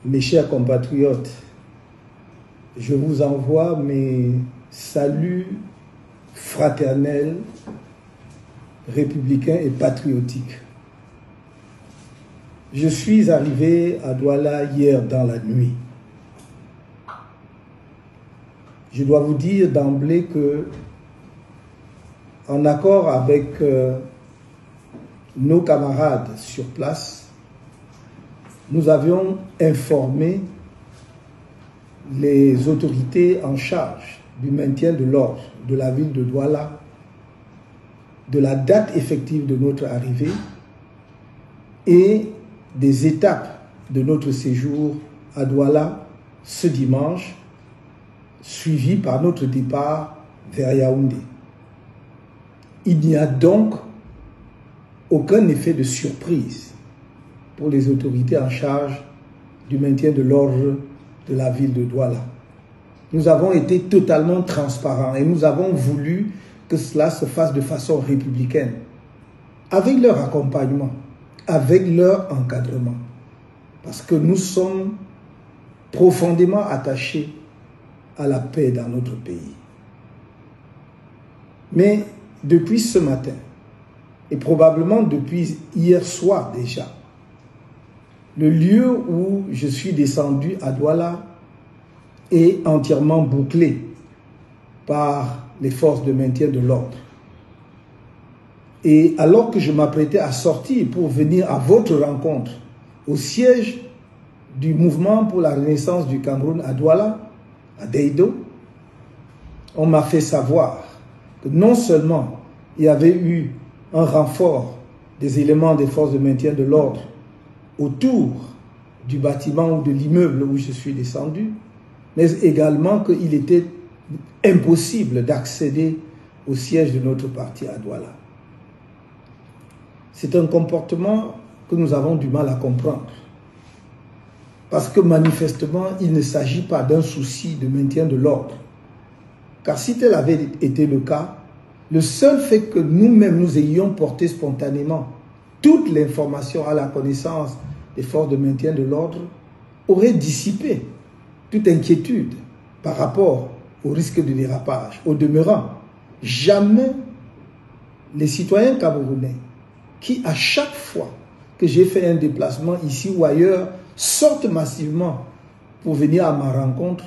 Mes chers compatriotes, je vous envoie mes saluts fraternels, républicains et patriotiques. Je suis arrivé à Douala hier dans la nuit. Je dois vous dire d'emblée que, en accord avec nos camarades sur place, nous avions informé les autorités en charge du maintien de l'ordre de la ville de Douala de la date effective de notre arrivée et des étapes de notre séjour à Douala ce dimanche, suivi par notre départ vers Yaoundé. Il n'y a donc aucun effet de surprise pour les autorités en charge du maintien de l'ordre de la ville de Douala. Nous avons été totalement transparents et nous avons voulu que cela se fasse de façon républicaine, avec leur accompagnement, avec leur encadrement, parce que nous sommes profondément attachés à la paix dans notre pays. Mais depuis ce matin, et probablement depuis hier soir déjà, le lieu où je suis descendu à Douala est entièrement bouclé par les forces de maintien de l'ordre. Et alors que je m'apprêtais à sortir pour venir à votre rencontre au siège du mouvement pour la renaissance du Cameroun à Douala, à Deido, on m'a fait savoir que non seulement il y avait eu un renfort des éléments des forces de maintien de l'ordre autour du bâtiment ou de l'immeuble où je suis descendu, mais également qu'il était impossible d'accéder au siège de notre parti à Douala. C'est un comportement que nous avons du mal à comprendre, parce que manifestement, il ne s'agit pas d'un souci de maintien de l'ordre. Car si tel avait été le cas, le seul fait que nous-mêmes nous ayons porté spontanément toute l'information à la connaissance des forces de maintien de l'ordre aurait dissipé toute inquiétude par rapport au risque de dérapage. Au demeurant, jamais les citoyens camerounais qui, à chaque fois que j'ai fait un déplacement ici ou ailleurs, sortent massivement pour venir à ma rencontre,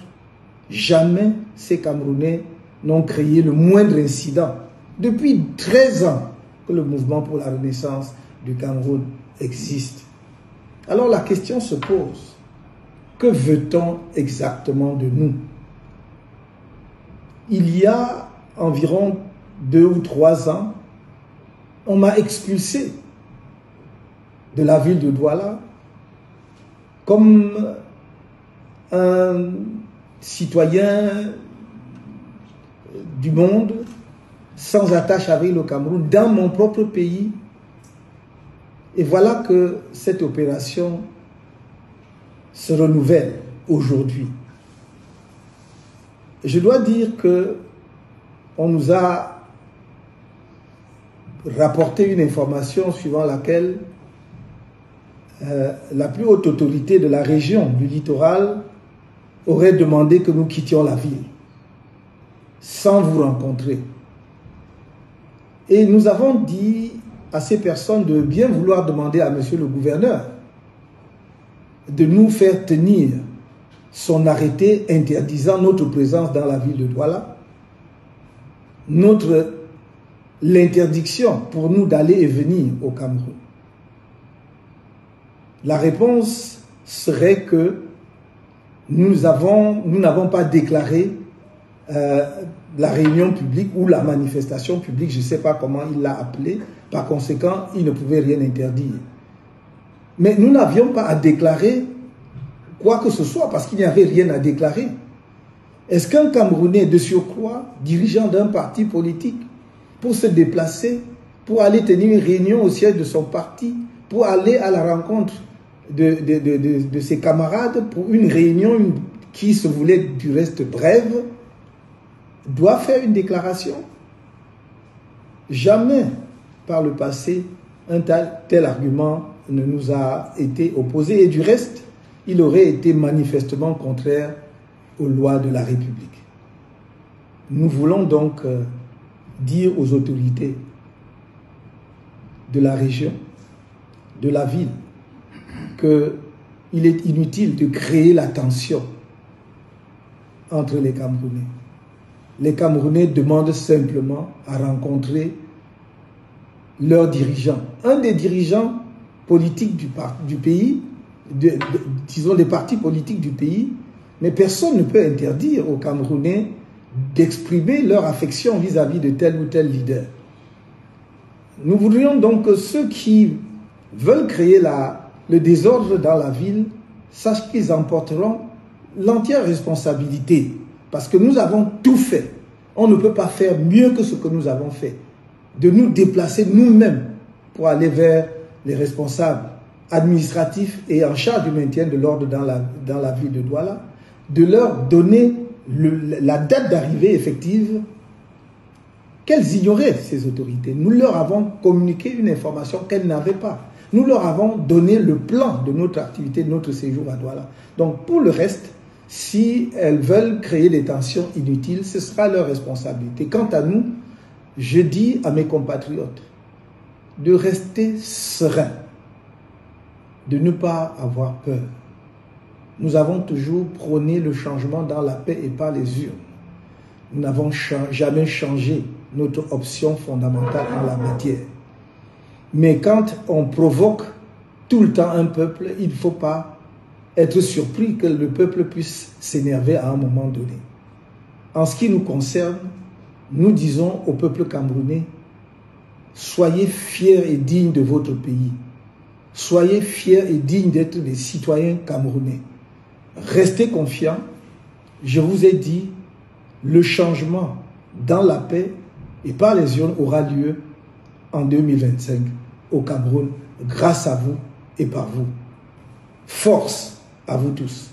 jamais ces Camerounais n'ont créé le moindre incident. Depuis 13 ans que le mouvement pour la renaissance du Cameroun existe. Alors la question se pose, que veut-on exactement de nous? Il y a environ 2 ou 3 ans, on m'a expulsé de la ville de Douala comme un citoyen du monde sans attache avec le Cameroun dans mon propre pays. Et voilà que cette opération se renouvelle aujourd'hui. Je dois dire que on nous a rapporté une information suivant laquelle la plus haute autorité de la région du littoral aurait demandé que nous quittions la ville sans vous rencontrer. Et nous avons dit à ces personnes de bien vouloir demander à monsieur le gouverneur de nous faire tenir son arrêté interdisant notre présence dans la ville de Douala, l'interdiction pour nous d'aller et venir au Cameroun. La réponse serait que nous n'avons pas déclaré la réunion publique ou la manifestation publique, je ne sais pas comment il l'a appelé, par conséquent, il ne pouvait rien interdire. Mais nous n'avions pas à déclarer quoi que ce soit, parce qu'il n'y avait rien à déclarer. Est-ce qu'un Camerounais de surcroît, dirigeant d'un parti politique, pour se déplacer, pour aller tenir une réunion au siège de son parti, pour aller à la rencontre de ses camarades, pour une réunion qui se voulait du reste brève, doit faire une déclaration? Jamais par le passé un tel argument ne nous a été opposé. Et du reste, il aurait été manifestement contraire aux lois de la République. Nous voulons donc dire aux autorités de la région, de la ville, qu'il est inutile de créer la tension entre les Camerounais. Les Camerounais demandent simplement à rencontrer leurs dirigeants. Un des dirigeants politiques du pays, disons des partis politiques du pays, mais personne ne peut interdire aux Camerounais d'exprimer leur affection vis-à-vis de tel ou tel leader. Nous voudrions donc que ceux qui veulent créer le désordre dans la ville sachent qu'ils emporteront l'entière responsabilité, parce que nous avons tout fait. On ne peut pas faire mieux que ce que nous avons fait, de nous déplacer nous-mêmes pour aller vers les responsables administratifs et en charge du maintien de l'ordre dans la ville de Douala, de leur donner la date d'arrivée effective qu'elles ignoraient, ces autorités. Nous leur avons communiqué une information qu'elles n'avaient pas. Nous leur avons donné le plan de notre activité, de notre séjour à Douala. Donc pour le reste, si elles veulent créer des tensions inutiles, ce sera leur responsabilité. Quant à nous, je dis à mes compatriotes de rester sereins, de ne pas avoir peur. Nous avons toujours prôné le changement dans la paix et par les urnes. Nous n'avons jamais changé notre option fondamentale en la matière. Mais quand on provoque tout le temps un peuple, il ne faut pas être surpris que le peuple puisse s'énerver à un moment donné. En ce qui nous concerne, nous disons au peuple camerounais, soyez fiers et dignes de votre pays. Soyez fiers et dignes d'être des citoyens camerounais. Restez confiants. Je vous ai dit, le changement dans la paix et par les urnes aura lieu en 2025 au Cameroun, grâce à vous et par vous. Force à vous tous.